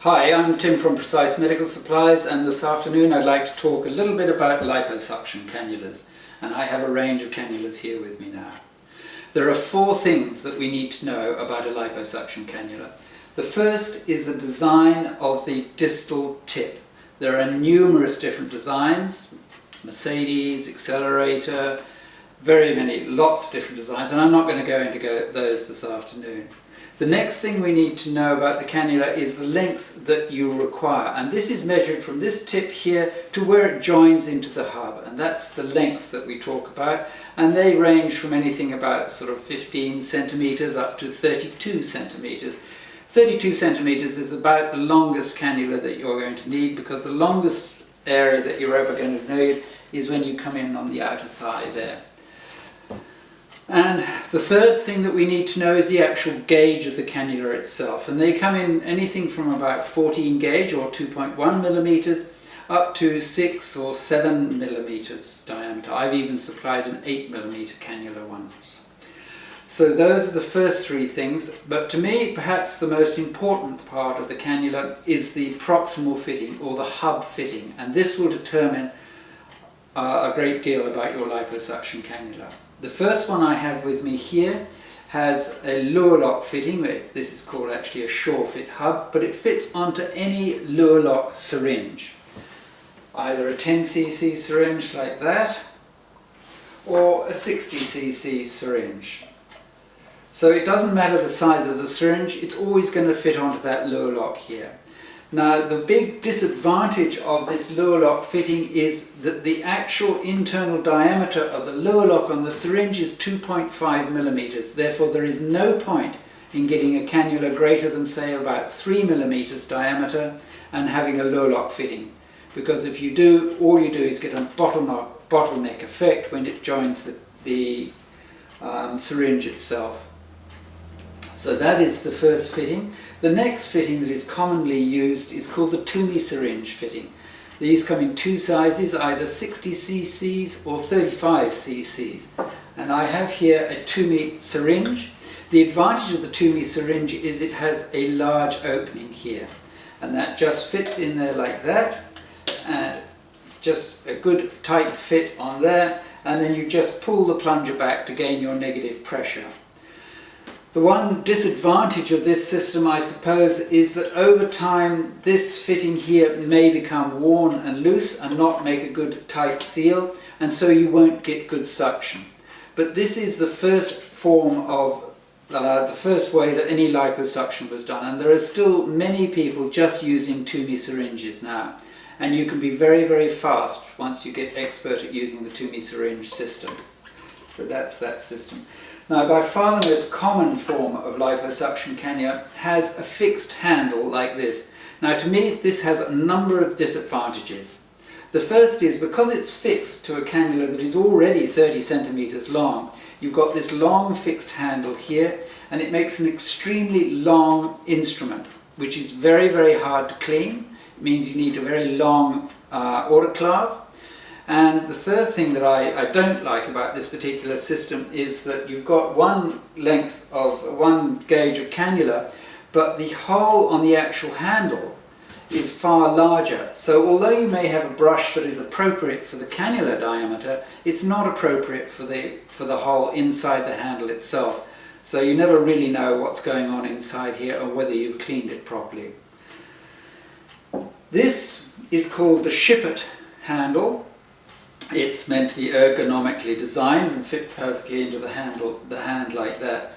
Hi, I'm Tim from Precise Medical Supplies, and this afternoon I'd like to talk a little bit about liposuction cannulas, and I have a range of cannulas here with me now. There are four things that we need to know about a liposuction cannula. The first is the design of the distal tip. There are numerous different designs, Mercedes, accelerator, lots of different designs, and I'm not going to go into those this afternoon. The next thing we need to know about the cannula is the length that you require, and this is measured from this tip here to where it joins into the hub, and that's the length that we talk about, and they range from anything about sort of 15 centimeters up to 32 centimeters. 32 centimeters is about the longest cannula that you're going to need, because the longest area that you're ever going to need is when you come in on the outer thigh there. And the third thing that we need to know is the actual gauge of the cannula itself, and they come in anything from about 14 gauge or 2.1 millimeters up to 6 or 7 millimeters diameter. I've even supplied an 8 millimeter cannula once. So those are the first three things, but to me perhaps the most important part of the cannula is the proximal fitting or the hub fitting, and this will determine a great deal about your liposuction cannula. The first one I have with me here has a lure lock fitting. This is called actually a shore fit hub, but it fits onto any lure lock syringe. Either a 10cc syringe like that or a 60cc syringe. So it doesn't matter the size of the syringe, it's always going to fit onto that lure lock here. Now the big disadvantage of this lure lock fitting is that the actual internal diameter of the lure lock on the syringe is 2.5 millimeters. Therefore there is no point in getting a cannula greater than say about 3 millimeters diameter and having a lure lock fitting. Because if you do, all you do is get a bottleneck effect when it joins the syringe itself. So that is the first fitting. The next fitting that is commonly used is called the Tule syringe fitting. These come in two sizes, either 60 cc's or 35 cc's. And I have here a Tule syringe. The advantage of the Tule syringe is it has a large opening here. And that just fits in there like that. And just a good tight fit on there. And then you just pull the plunger back to gain your negative pressure. The one disadvantage of this system, I suppose, is that over time this fitting here may become worn and loose and not make a good tight seal, and so you won't get good suction. But this is the first form of, the first way that any liposuction was done, and there are still many people just using Tule syringes now. And you can be very, very fast once you get expert at using the Tule syringe system. So that's that system. Now, by far the most common form of liposuction cannula has a fixed handle like this. Now, to me, this has a number of disadvantages. The first is because it's fixed to a cannula that is already 30 centimeters long, you've got this long fixed handle here, and it makes an extremely long instrument, which is very, very hard to clean. It means you need a very long autoclave. And the third thing that I don't like about this particular system is that you've got one gauge of cannula, but the hole on the actual handle is far larger. So although you may have a brush that is appropriate for the cannula diameter, it's not appropriate for the hole inside the handle itself. So you never really know what's going on inside here or whether you've cleaned it properly. This is called the Shivered Handle. It's meant to be ergonomically designed and fit perfectly into the hand like that.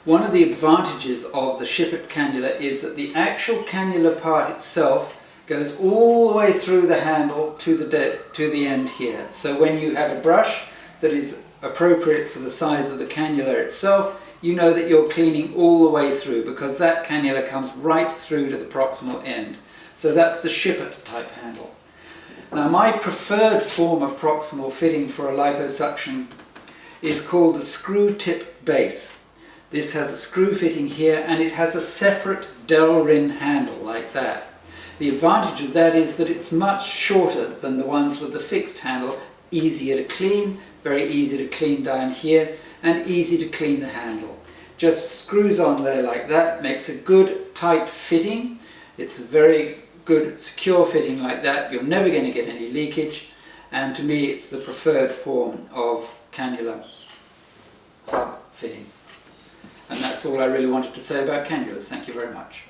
One of the advantages of the Shivered cannula is that the actual cannula part itself goes all the way through the handle to the end here. So when you have a brush that is appropriate for the size of the cannula itself, you know that you're cleaning all the way through, because that cannula comes right through to the proximal end. So that's the Shivered type handle. Now, my preferred form of proximal fitting for a liposuction is called the screw tip base. This has a screw fitting here, and it has a separate Delrin handle like that. The advantage of that is that it's much shorter than the ones with the fixed handle, easier to clean, very easy to clean down here, and easy to clean the handle. Just screws on there like that, makes a good tight fitting, It's a very good secure fitting like that. You're never going to get any leakage, and to me it's the preferred form of cannula plug fitting. And that's all I really wanted to say about cannulas. Thank you very much.